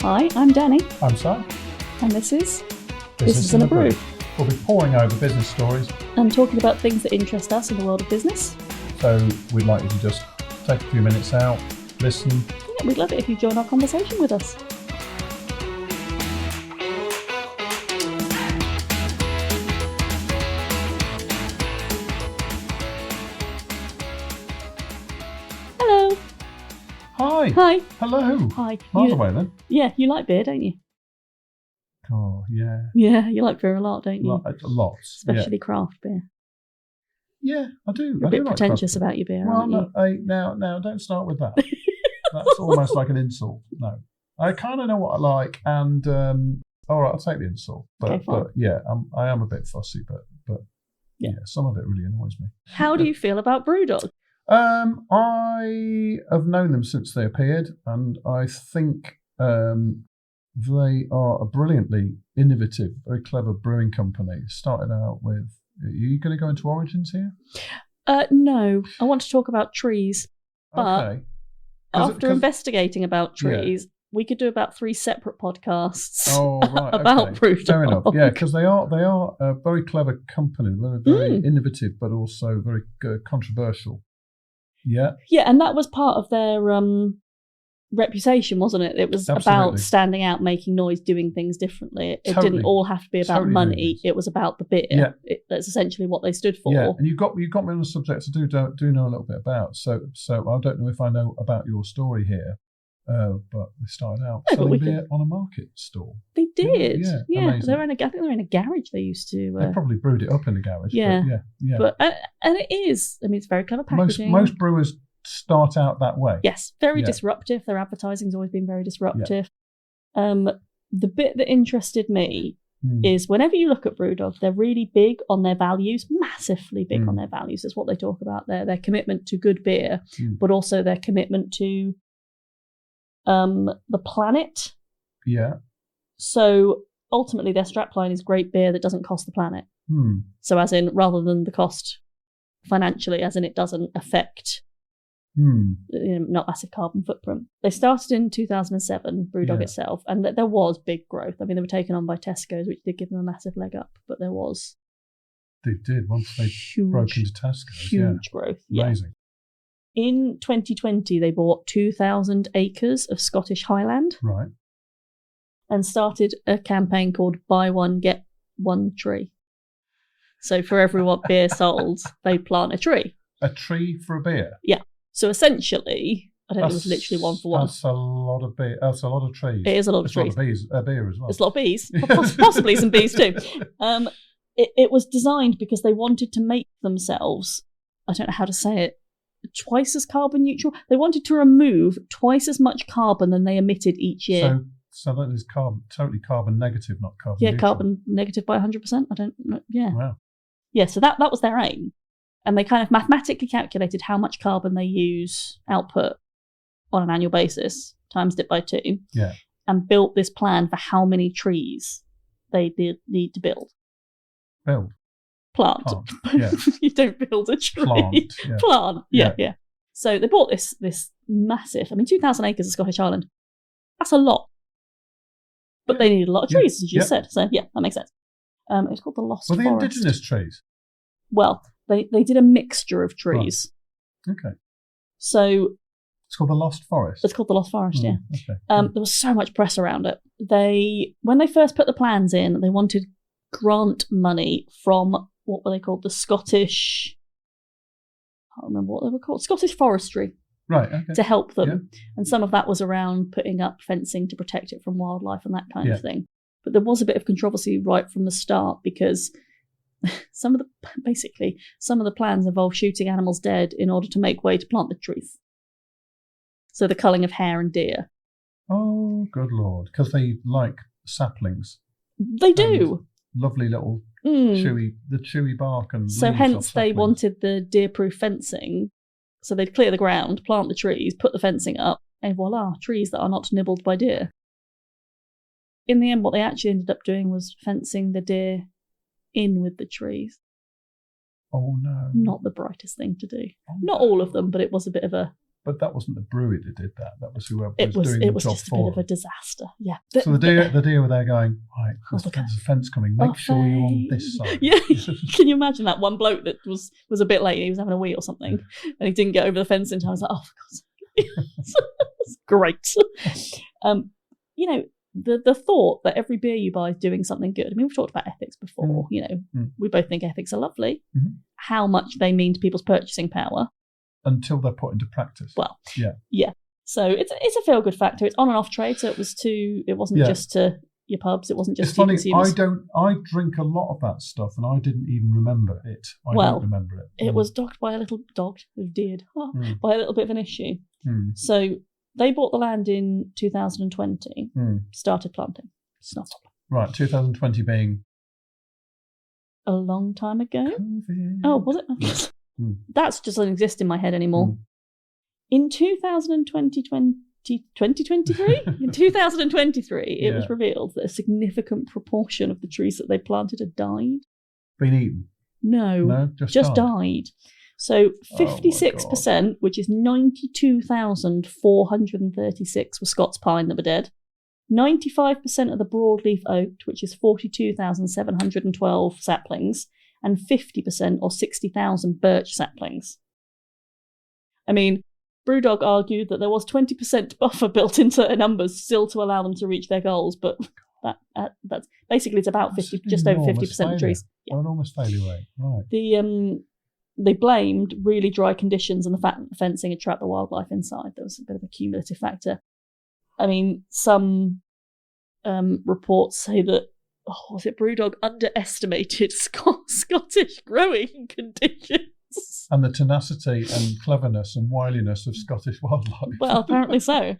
Hi, I'm Danny, I'm Sam. and this is Isn't a Brew. We'll be poring over business stories, and talking about things that interest us in the world of business. so we'd like you to just take a few minutes out, listen. Yeah, we'd love it if you join our conversation with us. Hello. Hi. Hi. Hello. Hi. Miles away then. Yeah, you like beer, don't you? Oh, yeah. Yeah, you like beer a lot, don't you? Lots. Especially craft beer. Yeah, I do. You're a I bit do like pretentious craft about your beer, beer. Well, aren't you? no, now, don't start with that. That's almost like an insult. No. I kind of know what I like, and all right, I'll take the insult. But, Okay, fine. but yeah, I am a bit fussy, but yeah, some of it really annoys me. How do you feel about BrewDog? I have known them since they appeared, and I think they are a brilliantly innovative, very clever brewing company. Started out with. Are you going to go into origins here? No, I want to talk about trees. But Okay. after investigating about trees, we could do about 3 separate podcasts about BrewDog. Fair enough. Yeah, because they are a very clever company. They're very innovative, but also very controversial. Yeah. Yeah, and that was part of their reputation, wasn't it? It was about standing out, making noise, doing things differently. It didn't all have to be about money. It was about the beer. Yeah. That's essentially what they stood for. Yeah, and you got me on a subject I do know a little bit about. So I don't know if I know about your story here, but they started out selling beer on a market stall. They did. Yeah. Amazing. I think they're in a garage. They used to. They probably brewed it up in the garage. Yeah, yeah. But and it is. I mean, it's very clever packaging. Most brewers start out that way. Yes, very disruptive. Their advertising's always been very disruptive. The bit that interested me is whenever you look at BrewDog, they're really big on their values, massively big on their values. That's what they talk about there. Their commitment to good beer, but also their commitment to the planet. Yeah. So ultimately, their strapline is great beer that doesn't cost the planet. So as in, rather than the cost financially, as in it doesn't affect not massive carbon footprint. They started in 2007, BrewDog itself, and there was big growth. I mean, they were taken on by Tesco's, which did give them a massive leg up, but there was. They did once they broke into Tesco's. Huge growth. Amazing. Yeah. In 2020, they bought 2,000 acres of Scottish highland. Right. And started a campaign called Buy One, Get One Tree. So for every beer sold, they plant a tree. A tree for a beer? Yeah. So essentially, I don't think it was literally 1 for 1. That's a lot of beer. That's a lot of trees. It is a lot of trees. A lot of beer as well. It's a lot of bees, possibly some bees too. It was designed because they wanted to make themselves, I don't know how to say it, twice as carbon neutral. They wanted to remove twice as much carbon than they emitted each year. So that is totally carbon negative, not carbon neutral. Carbon negative by 100%. I don't know. Yeah. Wow. Yeah, so that was their aim. And they kind of mathematically calculated how much carbon they output on an annual basis, times it by 2, and built this plan for how many trees they need to build. Plant. Yeah. You don't build a tree. Plant. Yeah. So they bought this massive, 2,000 acres of Scottish highland. That's a lot. But they needed a lot of trees, as you just said. So, that makes sense. It's called the Lost Forest. Were they indigenous trees? Well, they did a mixture of trees. Right. Okay. So it's called the Lost Forest. It's called the Lost Forest. Yeah. Okay. There was so much press around it. When they first put the plans in, they wanted grant money from what were they called? The Scottish. I can't remember what they were called. Scottish Forestry. Right. Okay. To help them, and some of that was around putting up fencing to protect it from wildlife and that kind of thing. But there was a bit of controversy right from the start because some of the plans involve shooting animals dead in order to make way to plant the trees. So the culling of hare and deer. Oh, good Lord. Because they like saplings. They do. Lovely little chewy bark and so hence they wanted the deer-proof fencing. So they'd clear the ground, plant the trees, put the fencing up, and voila, trees that are not nibbled by deer. In the end, what they actually ended up doing was fencing the deer in with the trees. Oh no. Not the brightest thing to do. Not all of them, but it was a bit of a But that wasn't the brewery that did that. That was whoever was doing the job for them. It was just a bit of a disaster, yeah. So the deer were there going, right, there's a fence coming. Make sure you're on this side. Yeah, can you imagine that one bloke that was a bit late? He was having a wee or something, and he didn't get over the fence in time. I was like, oh, for God's sake. It's great. The thought that every beer you buy is doing something good. I mean, we've talked about ethics before. We both think ethics are lovely. Mm-hmm. How much they mean to people's purchasing power. Until they're put into practice. Well, yeah. So it's a feel good factor. It's on and off trade, so it wasn't just to your pubs. It wasn't just it's to funny. consumers. I drink a lot of that stuff, and I didn't even remember it. I don't remember it. It was dogged by a little by a little bit of an issue. So they bought the land in 2020, started planting. It's not right. 2020 being a long time ago. COVID. Oh, was it? That just doesn't exist in my head anymore. In 2023, it was revealed that a significant proportion of the trees that they planted had died. Been eaten? No, just died. So 56%, which is 92,436 were Scots pine that were dead. 95% of the broadleaf oak, which is 42,712 saplings. And 50% or 60,000 birch saplings. I mean, BrewDog argued that there was 20% buffer built in certain numbers still to allow them to reach their goals, but that's basically it's about 50, just over 50% of trees. Yeah. Enormous failure rate, right? They blamed really dry conditions and the fact that the fencing had trapped the wildlife inside. There was a bit of a cumulative factor. I mean, some reports say that was it BrewDog underestimated Scottish growing conditions? And the tenacity and cleverness and wiliness of Scottish wildlife. Well, apparently so.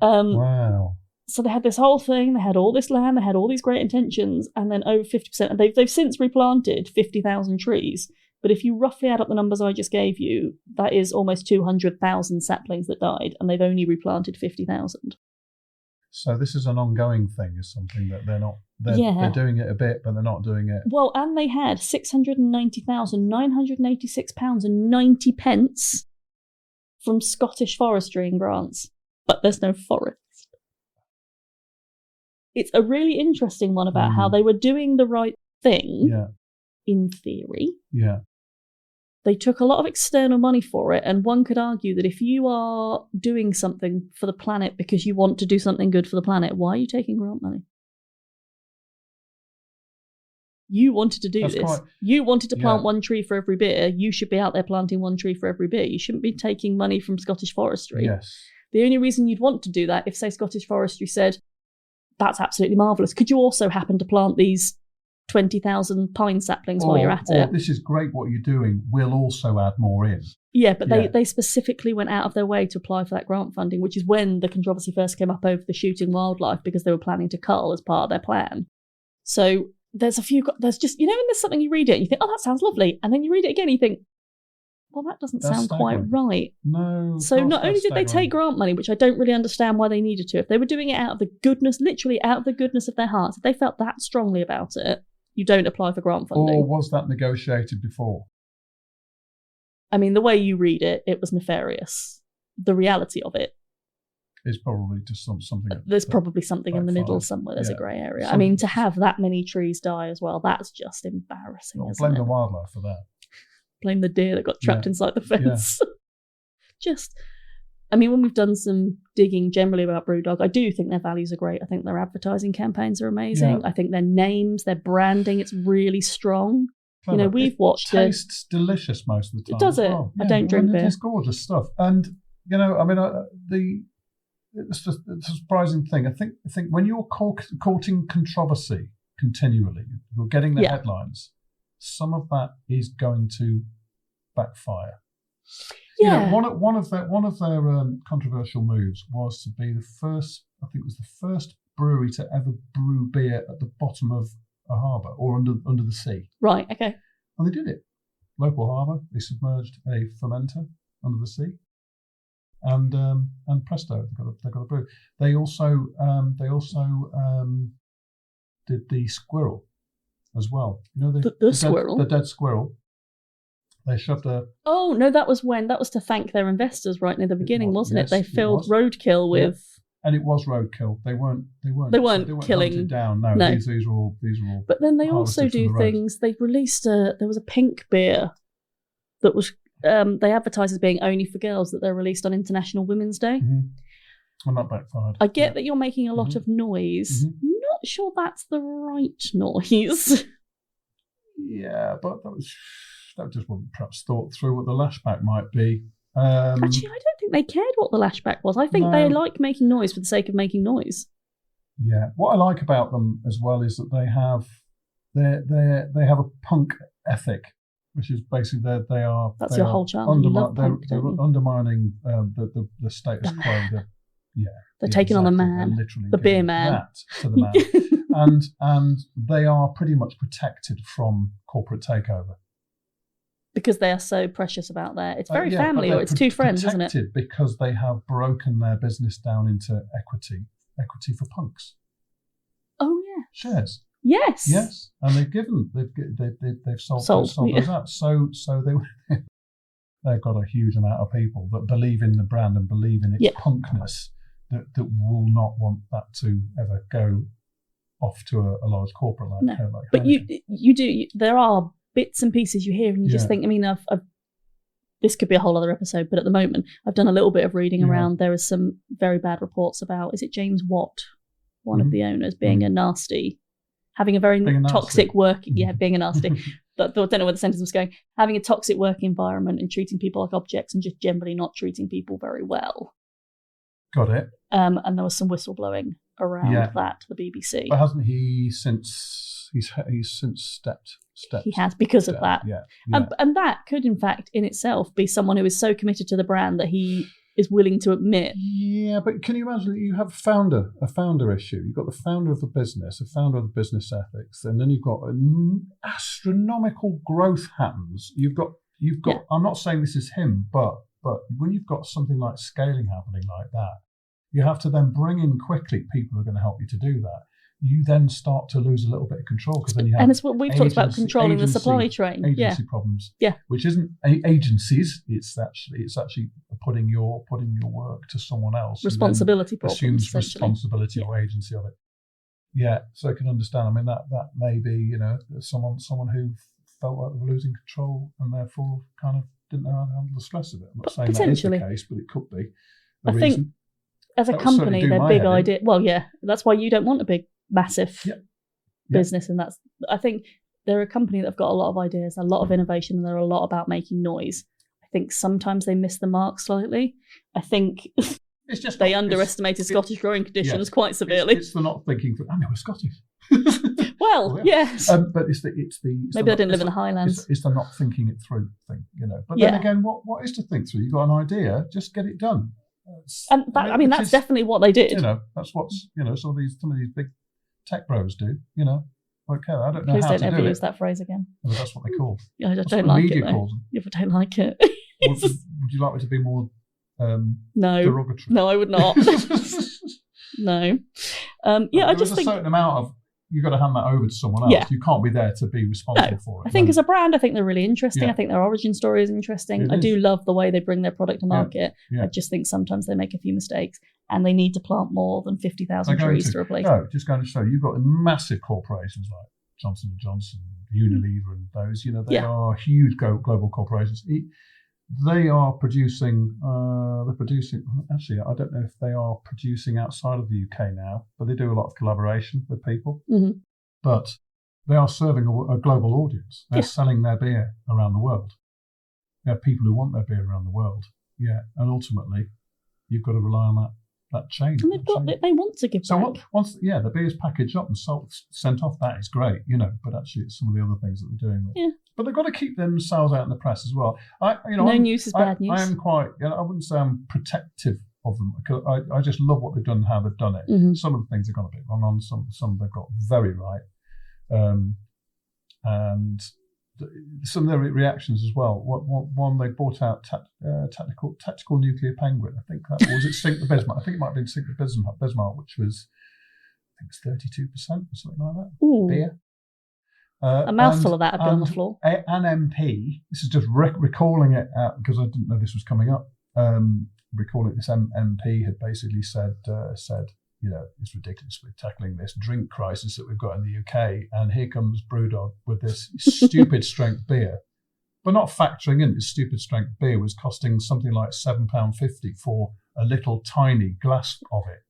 Wow. So they had this whole thing, they had all this land, they had all these great intentions, and then over 50%, and they've since replanted 50,000 trees. But if you roughly add up the numbers I just gave you, that is almost 200,000 saplings that died, and they've only replanted 50,000. So this is an ongoing thing, is something that they're doing it a bit, but they're not doing it. Well, and they had £690,986.90 from Scottish Forestry in grants, but there's no forest. It's a really interesting one about how they were doing the right thing, in theory. Yeah. They took a lot of external money for it, and one could argue that if you are doing something for the planet because you want to do something good for the planet, why are you taking grant money? You wanted to do this. You wanted to plant one tree for every beer. You should be out there planting one tree for every beer. You shouldn't be taking money from Scottish Forestry. Yes. The only reason you'd want to do that, if, say, Scottish Forestry said, that's absolutely marvellous, could you also happen to plant these 20,000 pine saplings while you're at it? This is great what you're doing. We'll also add more in. Yeah, but they specifically went out of their way to apply for that grant funding, which is when the controversy first came up over the shooting wildlife because they were planning to cull as part of their plan. So there's just, when there's something you read it and you think, oh, that sounds lovely. And then you read it again and you think, well, that doesn't sound quite right. No. So not only did they take grant money, which I don't really understand why they needed to, if they were doing it out of the goodness, literally out of the goodness of their hearts, if they felt that strongly about it, you don't apply for grant funding. Or was that negotiated before? I mean, the way you read it, it was nefarious. The reality of it is probably just something. There's probably something in the middle somewhere. There's a grey area. I mean, to have that many trees die as well, that's just embarrassing. Blame the wildlife for that. Blame the deer that got trapped inside the fence. When we've done some digging generally about BrewDog, I do think their values are great. I think their advertising campaigns are amazing. Yeah. I think their names, their branding, it's really strong. Clever. We've watched it. Tastes delicious most of the time. Does it? Well. I don't drink beer. It's gorgeous stuff. And, it's just a surprising thing. I think when you're courting controversy continually, you're getting the headlines, some of that is going to backfire. Yeah. One of their controversial moves was to be the first brewery to ever brew beer at the bottom of a harbour or under the sea. Right. Okay. And they did it. Local harbour. They submerged a fermenter under the sea, and presto, they got a brew. They also did the squirrel as well. The squirrel, the dead squirrel. They shoved a... Oh, no, that was to thank their investors right near the beginning, wasn't it? They filled roadkill with... Yeah. And it was roadkill. They weren't killing hunted down. No. These are all But then they also do things. They released there was a pink beer that was they advertised as being only for girls, that they're released on International Women's Day. And that backfired. I get that you're making a lot of noise. Not sure that's the right noise. Yeah, but that just wasn't perhaps thought through what the lashback might be. Actually, I don't think they cared what the lashback was. I think they like making noise for the sake of making noise. Yeah, what I like about them as well is that they have a punk ethic, which is basically they are. That's your whole charm. They're undermining the status quo. They're taking on the man, the beer man, that to the man, and they are pretty much protected from corporate takeover. Because they are so precious about that. It's very family, or it's two friends, isn't it? Because they have broken their business down into equity for punks. Oh yeah, shares. Yes, and they've sold those out. So they've got a huge amount of people that believe in the brand and believe in its punkness that will not want that to ever go off to a large corporate like. But you do. There are bits and pieces you hear and you just think, I mean, I've this could be a whole other episode, but at the moment I've done a little bit of reading around. There is some very bad reports about, is it James Watt, one of the owners, being having a very toxic work, being a nasty, I don't know where the sentence was going, having a toxic work environment and treating people like objects and just generally not treating people very well. Got it. And there was some whistleblowing around that to the BBC. But hasn't he since stepped? He has, because of that. And that could, in fact, in itself, be someone who is so committed to the brand that he is willing to admit. Yeah, but can you imagine that you have a founder issue? You've got the founder of the business, a founder of the business ethics, and then you've got an astronomical growth happens. You've got. I'm not saying this is him, but when you've got something like scaling happening like that, you have to then bring in quickly people who are going to help you to do that. You then start to lose a little bit of control, because then you have, and it's what we've talked about, controlling the supply chain, agency problems, which isn't agencies. It's actually putting your work to someone else. Responsibility problems, assumes responsibility or agency of it. Yeah, so I can understand. I mean, that may be someone who felt like they were losing control and therefore kind of didn't know how to handle the stress of it. I'm not saying that is the case, but it could be. I think as a company, their big idea. Well, that's why you don't want a big, massive business, and I think they're a company that have got a lot of ideas, a lot of innovation, and they're a lot about making noise. I think sometimes they miss the mark slightly. I think it's just they underestimated Scottish growing conditions quite severely. It's the not thinking. I know we're Scottish. Well, yes, but it's the maybe I didn't live in the Highlands. It's the not thinking it through thing, But then again, what is to think through? You've got an idea, just get it done. And that's definitely what they did. That's what's some of these big tech bros do. Okay, I don't know Please how to do it. Please don't ever use that phrase again. Well, that's what they call. Yeah, I don't like media it. Calls them. Yeah, I don't like it. Would you like me to be more no derogatory? No, I would not. No. I just think a certain amount of. You've got to hand that over to someone else. Yeah. You can't be there to be responsible for it. I think as a brand, I think they're really interesting. I think their origin story is interesting. I do love the way they bring their product to market. I just think sometimes they make a few mistakes and they need to plant more than 50,000 trees to replace them. No, just going to show you've got massive corporations like Johnson & Johnson, Unilever and those. They are huge global corporations. They are producing, actually, I don't know if they are producing outside of the UK now, but they do a lot of collaboration with people. Mm-hmm. But they are serving a global audience. They're selling their beer around the world. There are people who want their beer around the world. Yeah, and ultimately, you've got to rely on that chain. And they want to give back. So once the beer is packaged up and sent off, that is great, but actually it's some of the other things that they're doing. But they've got to keep themselves out in the press as well. News is bad news. I am quite. I wouldn't say I'm protective of them, because I just love what they've done and how they've done it. Mm-hmm. Some of the things they've got a bit wrong on. Some they've got very right, and some of their reactions as well. One they bought out tactical nuclear penguin. I think that was it. Sink the Bismarck. I think it might have been Sink the Bismarck, which was I think it's 32% or something like that. Ooh. Beer. A mouthful of that would be on the floor. An MP, this is just recalling it because I didn't know this was coming up. Recalling this MP had basically said, it's ridiculous we're tackling this drink crisis that we've got in the UK, and here comes BrewDog with this stupid strength beer. But not factoring in this stupid strength beer was costing something like £7.50 for a little tiny glass of it.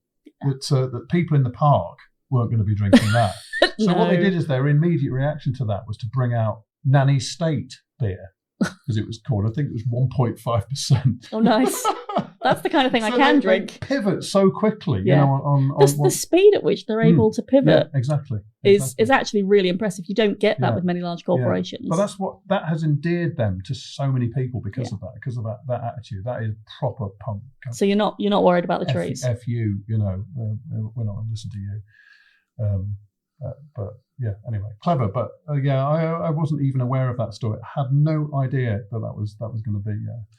That people in the park weren't going to be drinking that. So No. what they did is their immediate reaction to that was to bring out Nanny State beer, because it was called, I think it was 1.5%. Oh, nice. That's the kind of thing I can drink. They pivot so quickly, Yeah. The speed at which they're able to pivot exactly. is actually really impressive. You don't get that with many large corporations. But that has endeared them to so many people because of that attitude. That is proper punk. So you're not worried about the trees. F you, we're not going to listen to you. But yeah, anyway, clever. But I wasn't even aware of that story. I had no idea that was going to be.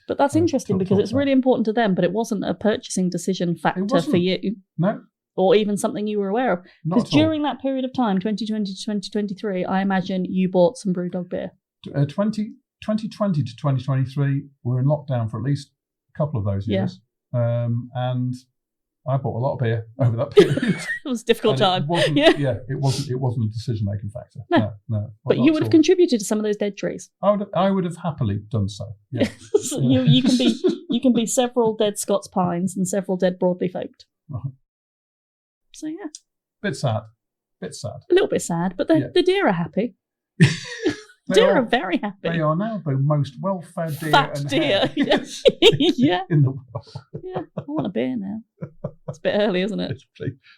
But that's interesting because it's really important to them. But it wasn't a purchasing decision factor for you. No. Or even something you were aware of. Because during that period of time, 2020 to 2023, I imagine you bought some BrewDog beer. 2020 to 2023, we were in lockdown for at least a couple of those years. Yeah. And I bought a lot of beer over that period. It was a difficult time. It wasn't a decision-making factor. No. But you would have contributed to some of those dead trees. I would have happily done so. Yeah. So you can be several dead Scots pines and several dead broadleaf oak. Right. So yeah. Bit sad. A little bit sad, but the deer are happy. Deer are very happy. They are now the most well-fed deer Fat deer. Yeah. in the world. Yeah, I want a beer now. It's a bit early, isn't it?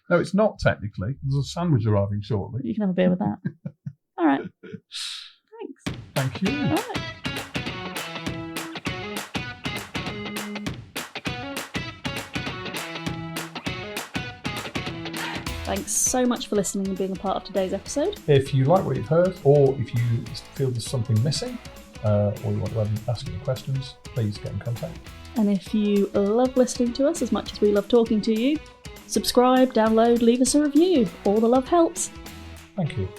No, it's not technically. There's a sandwich arriving shortly. You can have a beer with that. All right. Thanks. Thank you. All right. Thanks so much for listening and being a part of today's episode. If you like what you've heard, or if you feel there's something missing, or you want to ask any questions, please get in contact. And if you love listening to us as much as we love talking to you, subscribe, download, leave us a review. All the love helps. Thank you.